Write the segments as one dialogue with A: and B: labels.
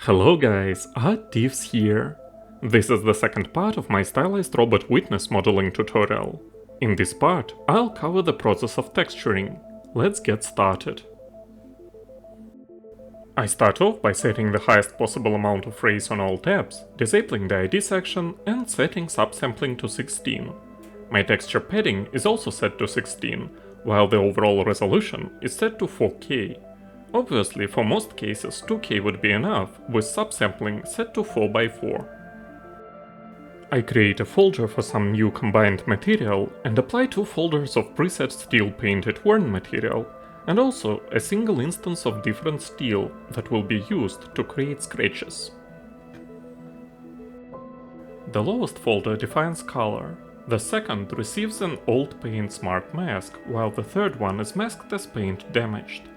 A: Hello guys, Art-Teeves here. This is the second part of my stylized robot witness modeling tutorial. In this part, I'll cover the process of texturing. Let's get started. I start off by setting the highest possible amount of rays on all tabs, disabling the ID section and setting subsampling to 16. My texture padding is also set to 16, while the overall resolution is set to 4K. Obviously, for most cases 2K would be enough, with subsampling set to 4x4. I create a folder for some new combined material and apply 2 folders of preset steel painted worn material, and also a single instance of different steel that will be used to create scratches. The lowest folder defines color. The second receives an old paint smart mask, while the third one is masked as paint damaged.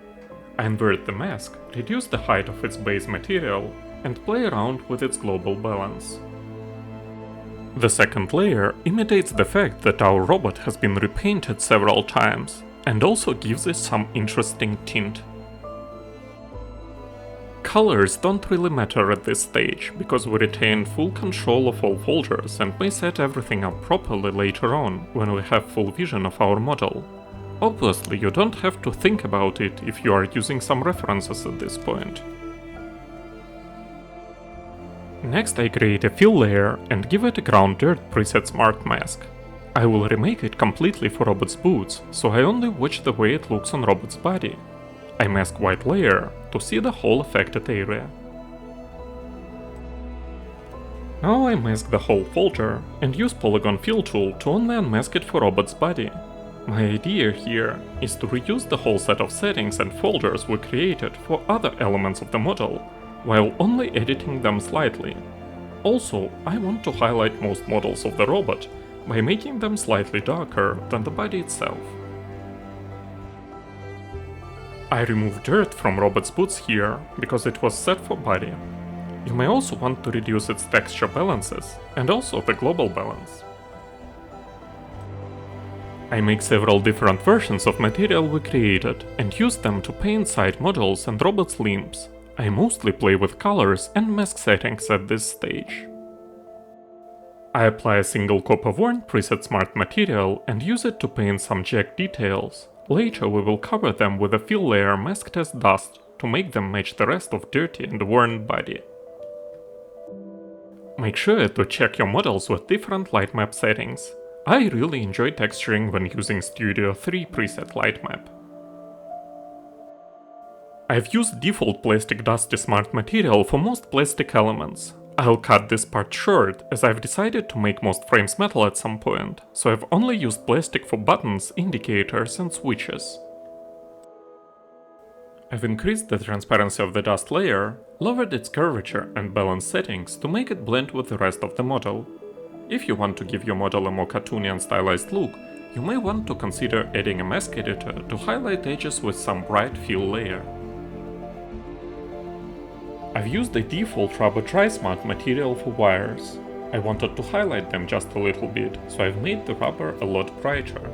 A: I invert the mask, reduce the height of its base material, and play around with its global balance. The second layer imitates the fact that our robot has been repainted several times, and also gives it some interesting tint. Colors don't really matter at this stage, because we retain full control of all folders and may set everything up properly later on, when we have full vision of our model. Obviously, you don't have to think about it if you are using some references at this point. Next, I create a fill layer and give it a ground dirt preset smart mask. I will remake it completely for robot's boots, so I only watch the way it looks on robot's body. I mask white layer to see the whole affected area. Now I mask the whole folder and use polygon fill tool to only unmask it for robot's body. My idea here is to reuse the whole set of settings and folders we created for other elements of the model, while only editing them slightly. Also, I want to highlight most models of the robot by making them slightly darker than the body itself. I remove dirt from robot's boots here, because it was set for body. You may also want to reduce its texture balances, and also the global balance. I make several different versions of material we created, and use them to paint side models and robot's limbs. I mostly play with colors and mask settings at this stage. I apply a single copper worn preset smart material and use it to paint some jagged details. Later we will cover them with a fill layer masked as dust to make them match the rest of dirty and worn body. Make sure to check your models with different light map settings. I really enjoy texturing when using Studio 3 preset light map. I've used default plastic dusty smart material for most plastic elements. I'll cut this part short, as I've decided to make most frames metal at some point, so I've only used plastic for buttons, indicators and switches. I've increased the transparency of the dust layer, lowered its curvature and balance settings to make it blend with the rest of the model. If you want to give your model a more cartoony and stylized look, you may want to consider adding a mask editor to highlight edges with some bright fill layer. I've used the default rubber tri-smart material for wires. I wanted to highlight them just a little bit, so I've made the rubber a lot brighter.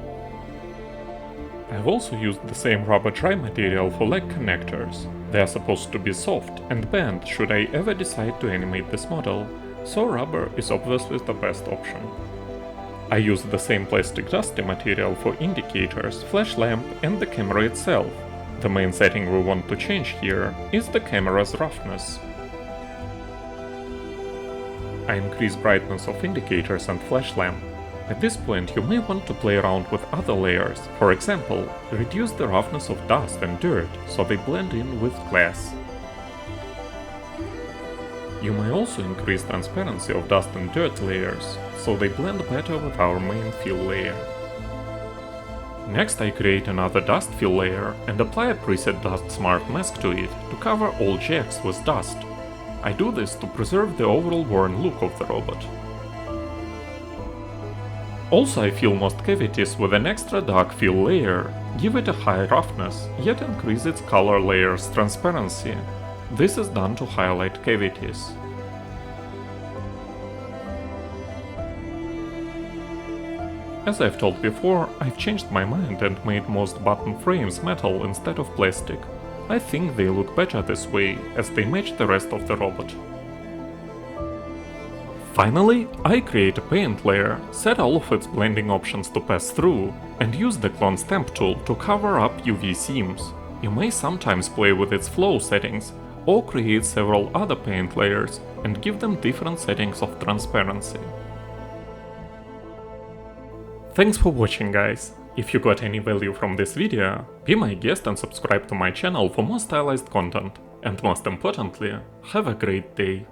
A: I've also used the same rubber tri material for leg connectors. They are supposed to be soft and bend should I ever decide to animate this model, so rubber is obviously the best option. I used the same plastic dusty material for indicators, flash lamp and the camera itself. The main setting we want to change here is the camera's roughness. I increase brightness of indicators and flash lamp. At this point you may want to play around with other layers, for example, reduce the roughness of dust and dirt so they blend in with glass. You may also increase transparency of dust and dirt layers, so they blend better with our main fill layer. Next I create another dust fill layer and apply a preset dust smart mask to it to cover all jags with dust. I do this to preserve the overall worn look of the robot. Also I fill most cavities with an extra dark fill layer, give it a high roughness, yet increase its color layer's transparency. This is done to highlight cavities. As I've told before, I've changed my mind and made most button frames metal instead of plastic. I think they look better this way, as they match the rest of the robot. Finally, I create a paint layer, set all of its blending options to pass through, and use the clone stamp tool to cover up UV seams. You may sometimes play with its flow settings, or create several other paint layers and give them different settings of transparency. Thanks for watching, guys! If you got any value from this video, be my guest and subscribe to my channel for more stylized content. And most importantly, have a great day!